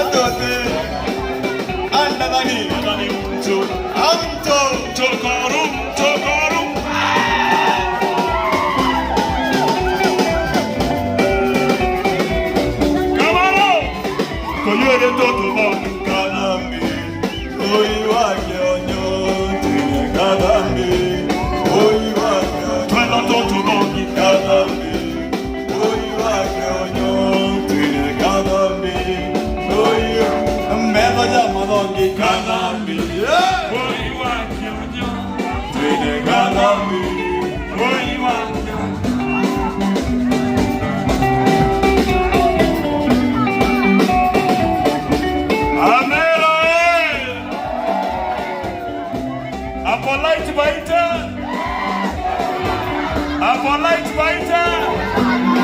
atote andagani ndani mtu amto tokorum kamaro koyere toto bondu kanambi oiwa kyonyo tine kanambi oiwa kyonyo toto bondu kanambi oiwa kyonyo tine kanambi oiwa meva jamadongi kanambi oiwa kyonyo tine kanambi oiwa Baite Baite